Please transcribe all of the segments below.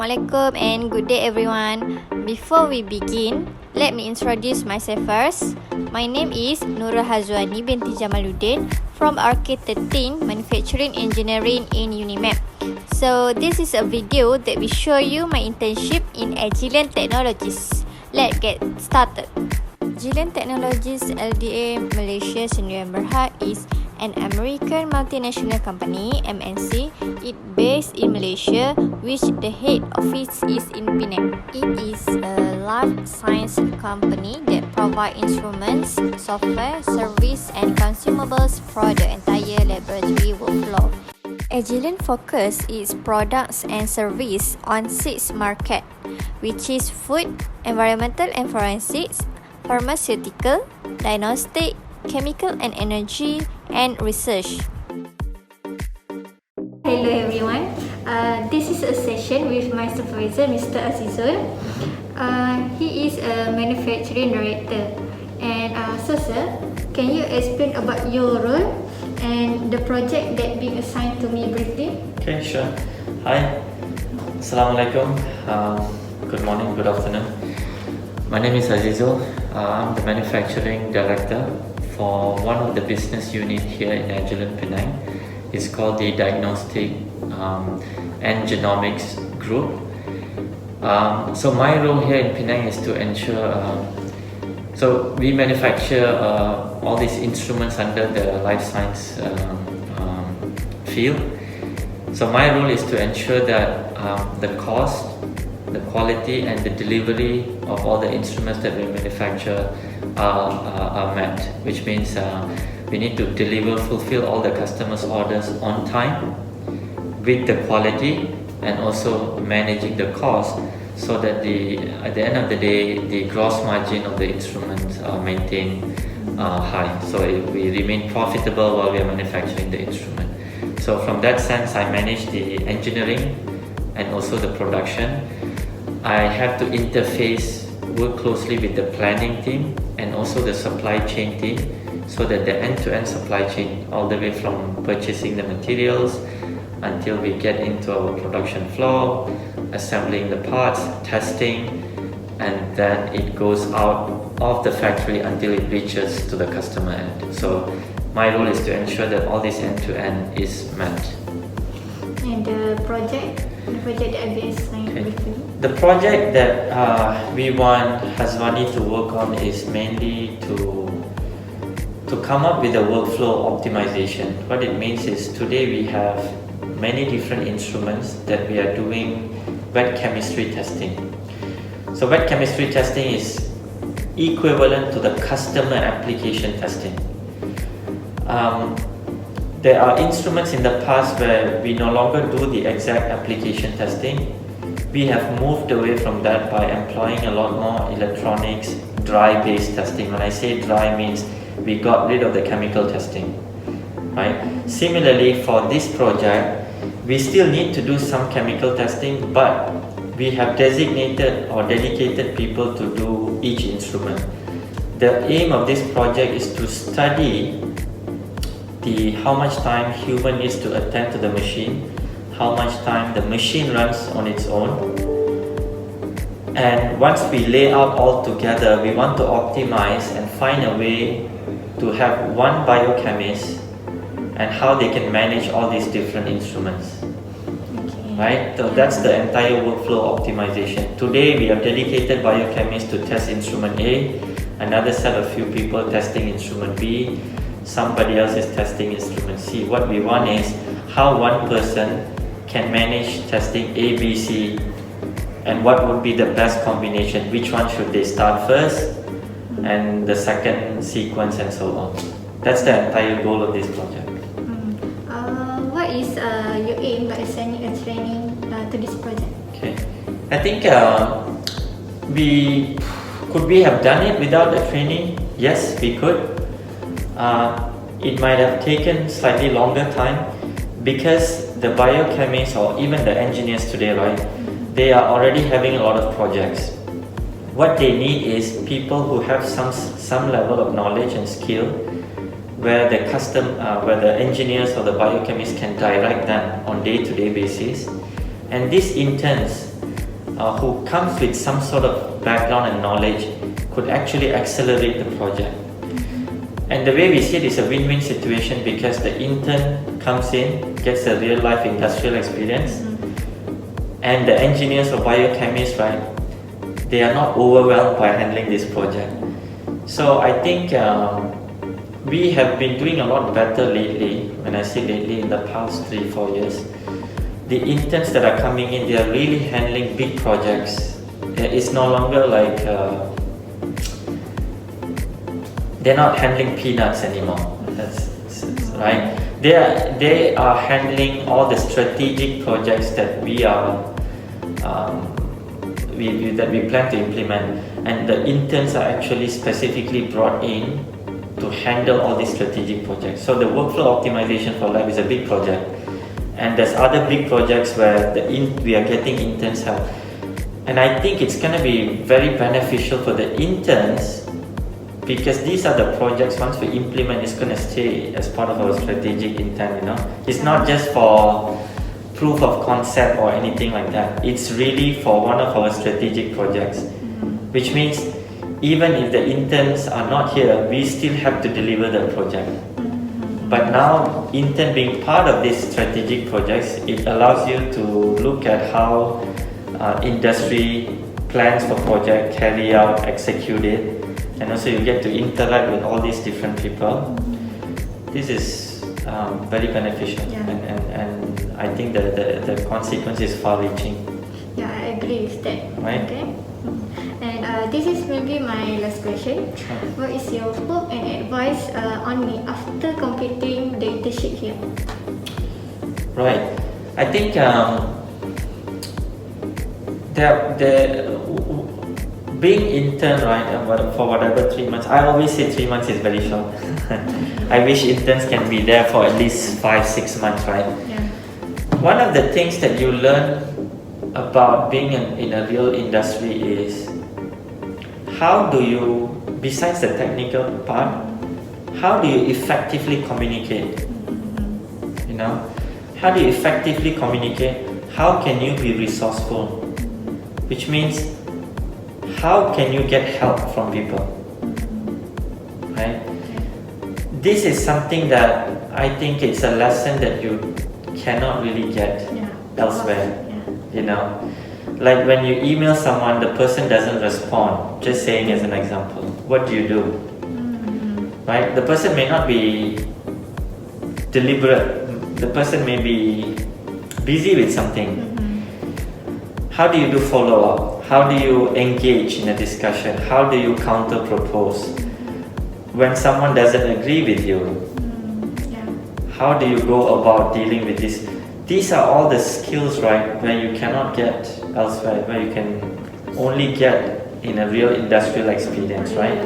Assalamualaikum and good day everyone. Before we begin, let me introduce myself first. My name is Nurul Hazwani binti Jamaludin from RK13 Manufacturing Engineering in Unimap. So this is a video that will show you my internship in Agilent Technologies. Let's get started. Agilent Technologies LDA Malaysia Sdn Bhd is an American multinational company, MNC. It based in Malaysia, which the head office is in Penang. It is a life science company that provide instruments, software, service and consumables for the entire laboratory workflow. Agilent focus its products and service on 6 markets, which is food, environmental and forensics, pharmaceutical, diagnostic, chemical and energy, and research. Hello everyone. This is a session with my supervisor, Mr. Azizul. He is a manufacturing director. And sir, can you explain about your role and the project that being assigned to me briefly? Okay, sure. Hi. Assalamualaikum. Good morning, good afternoon. My name is Azizul. I'm the manufacturing director for one of the business unit here in Agilent Penang. It's called the Diagnostic and Genomics Group. So my role here in Penang is to ensure, so we manufacture all these instruments under the life science field. So my role is to ensure that the cost, the quality and the delivery of all the instruments that we manufacture are met, which means we need to fulfill all the customers' orders on time with the quality and also managing the cost so that at the end of the day the gross margin of the instruments are maintained high, so we remain profitable while we are manufacturing the instrument. So from that sense, I manage the engineering and also the production. I have to work closely with the planning team and also the supply chain team so that the end-to-end supply chain, all the way from purchasing the materials until we get into our production floor, assembling the parts, testing, and then it goes out of the factory until it reaches to the customer end. So my role is to ensure that all this end-to-end is met. And the project that I've been assigned briefly? The project that we want Hazwani to work on is mainly to come up with a workflow optimization. What it means is today we have many different instruments that we are doing wet chemistry testing. So wet chemistry testing is equivalent to the customer application testing. There are instruments in the past where we no longer do the exact application testing. We have moved away from that by employing a lot more electronics, dry-based testing. When I say dry, means we got rid of the chemical testing, right? Similarly, for this project, we still need to do some chemical testing, but we have designated or dedicated people to do each instrument. The aim of this project is to study how much time human needs to attend to the machine, how much time the machine runs on its own, and once we lay out all together, we want to optimize and find a way to have one biochemist and how they can manage all these different instruments. Okay. Right? So that's the entire workflow optimization. Today we have dedicated biochemists to test instrument A, another set of few people testing instrument B, somebody else is testing instrument C. What we want is how one person can manage testing A, B, C, and what would be the best combination, which one should they start first and the second sequence and so on. That's the entire goal of this project. What is your aim by assigning a training to this project? Okay, I think we have done it without a training? Yes, we could. It might have taken slightly longer time because the biochemists or even the engineers today, right, they are already having a lot of projects. What they need is people who have some level of knowledge and skill where the engineers or the biochemists can direct them on day-to-day basis. And these interns who comes with some sort of background and knowledge could actually accelerate the project. And the way we see it is a win-win situation, because the intern comes in, gets a real-life industrial experience, and the engineers or biochemists, right, they are not overwhelmed by handling this project. So I think we have been doing a lot better lately. When I say lately, in the past 3-4 years, the interns that are coming in, they are really handling big projects. It's no longer like they're not handling peanuts anymore. That's right. They are handling all the strategic projects that we plan to implement, and the interns are actually specifically brought in to handle all these strategic projects. So the workflow optimization for lab is a big project, and there's other big projects where we are getting interns help. And I think it's going to be very beneficial for the interns, because these are the projects, once we implement, it's going to stay as part of our strategic intent, you know. It's not just for proof of concept or anything like that. It's really for one of our strategic projects, which means even if the interns are not here, we still have to deliver the project. But now, intern being part of these strategic projects, it allows you to look at how industry plans for project, carry out, execute it, and also you get to interact with all these different people. This is very beneficial, and I think that the consequence is far-reaching. Yeah, I agree with that. Right? Okay. And this is maybe my last question. What is your hope and advice on me after completing the internship here? Right. I think being intern, right, for whatever 3 months, I always say 3 months is very short. I wish interns can be there for at least 5-6 months, right? Yeah. One of the things that you learn about being in a real industry is how do you, besides the technical part, how do you effectively communicate? You know, how do you effectively communicate? How can you be resourceful? Which means, how can you get help from people? Right? This is something that I think it's a lesson that you cannot really get elsewhere. You know, like when you email someone, the person doesn't respond. Just saying as an example, what do you do? Right? The person may not be deliberate. The person may be busy with something. How do you do follow-up? How do you engage in a discussion? How do you counter-propose? When someone doesn't agree with you, how do you go about dealing with this? These are all the skills, right, where you cannot get elsewhere, where you can only get in a real industrial experience, right?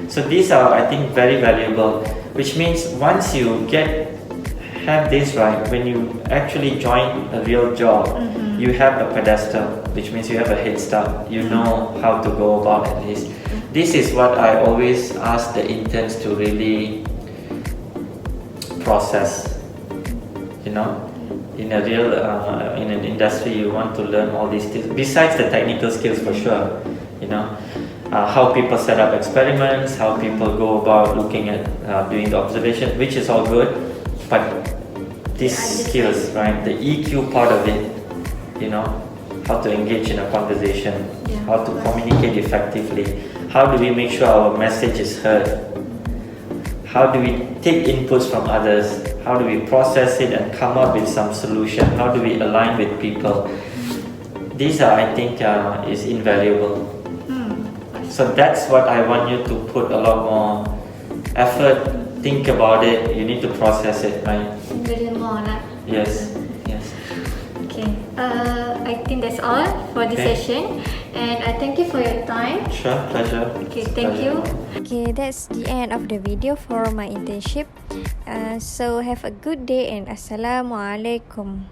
So these are, I think, very valuable, which means once you have this, right, when you actually join a real job, you have a pedestal, which means you have a head start. You know how to go about at least. This is what I always ask the interns to really process. You know, in a real, in an industry, you want to learn all these things, besides the technical skills for sure. You know, how people set up experiments, how people go about looking at doing the observation, which is all good, but these skills, right, the EQ part of it, you know, how to engage in a conversation, how to communicate effectively, how do we make sure our message is heard, how do we take inputs from others, how do we process it and come up with some solution, how do we align with people. These are, I think, is invaluable. So that's what I want you to put a lot more effort, think about it, you need to process it, right? A little more lah. Yes. Okay, I think that's all for this session, and I thank you for your time. Sure, pleasure. Okay, thank you. Okay, that's the end of the video for my internship. So have a good day and Assalamualaikum.